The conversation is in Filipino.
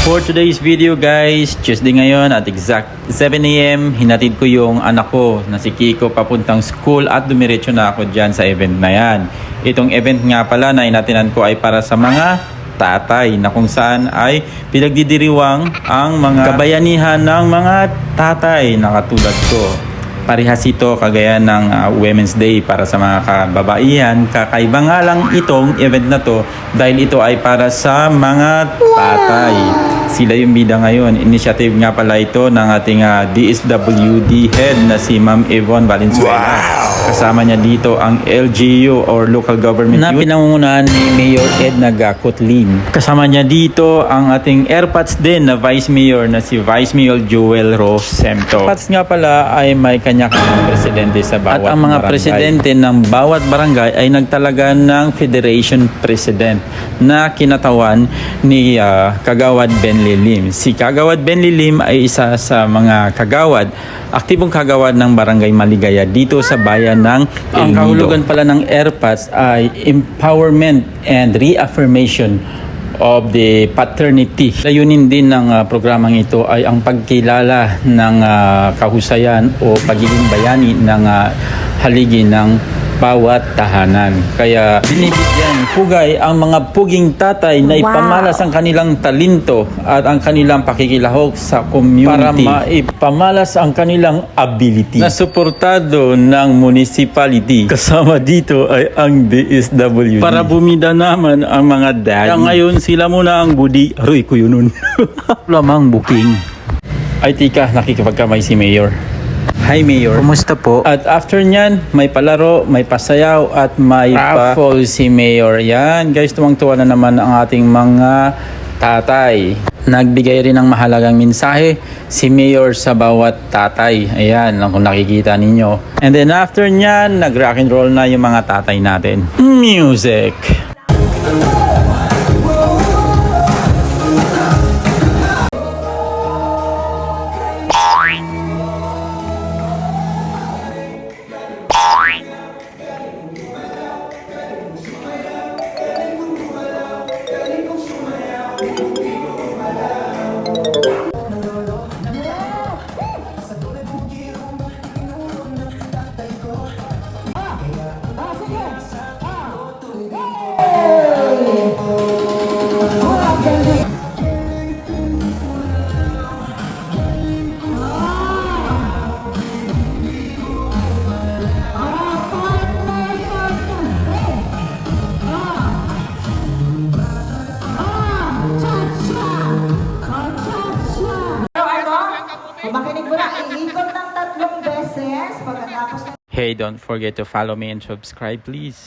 For today's video guys, Tuesday ngayon at exact 7 AM, hinatid ko yung anak ko na si Kiko papuntang school at dumiretso na ako dyan sa event na yan. Itong event nga pala na inatinan ko ay para sa mga tatay na kung saan ay pinagdidiriwang ang mga kabayanihan ng mga tatay na katulad ko. Parehas ito kagaya ng Women's Day para sa mga kababaihan. Kakaiba nga lang itong event na to dahil ito ay para sa mga tatay. Sila yung bida ngayon. Initiative nga pala ito ng ating DSWD head na si Ma'am Yvonne Valenzuela. Kasama niya dito ang LGU or Local Government na pinangungunahan ni Mayor Edna Gacotlin. Kasama niya dito ang ating airpods din na Vice Mayor na si Vice Mayor Joel Rosemto. Airpods nga pala ay may kanya-kanyang presidente sa bawat barangay. At ang mga presidente ng bawat barangay ay nagtalaga ng Federation President na kinatawan ni Kagawad Ben Lilim. Si Kagawad Ben Lilim ay isa sa mga kagawad, aktibong kagawad ng Barangay Maligaya dito sa bayan ng El Nido. Ang kahulugan pala ng airpods ay empowerment and reaffirmation of the paternity. Layunin din ng programang ito ay ang pagkilala ng kahusayan o pagiging bayani ng haligi ng bawat tahanan. Kaya binibigyan pugay ang mga puging tatay na ipamalas ang kanilang talento at ang kanilang pakikilahok sa community para maipamalas ang kanilang ability na suportado ng municipality. Kasama dito ay ang DSWD para bumida naman ang mga daddy. Kaya ngayon sila muna ang budi. Aroy ko yun nun. Lamang booking. Ay tika, nakikipagkamay si Mayor. Hi Mayor. Kumusta po? At after nyan, may palaro, may pasayaw at may raffle si Mayor. Yan guys, tuwang-tuwa na naman ang ating mga tatay. Nagbigay rin ng mahalagang mensahe si Mayor sa bawat tatay. Ayan, kung nakikita ninyo. And then after nyan, nag-rock and roll na yung mga tatay natin. Music! Makinig mo na, iikot ng 3 beses pagkatapos ng... Hey, don't forget to follow me and subscribe please.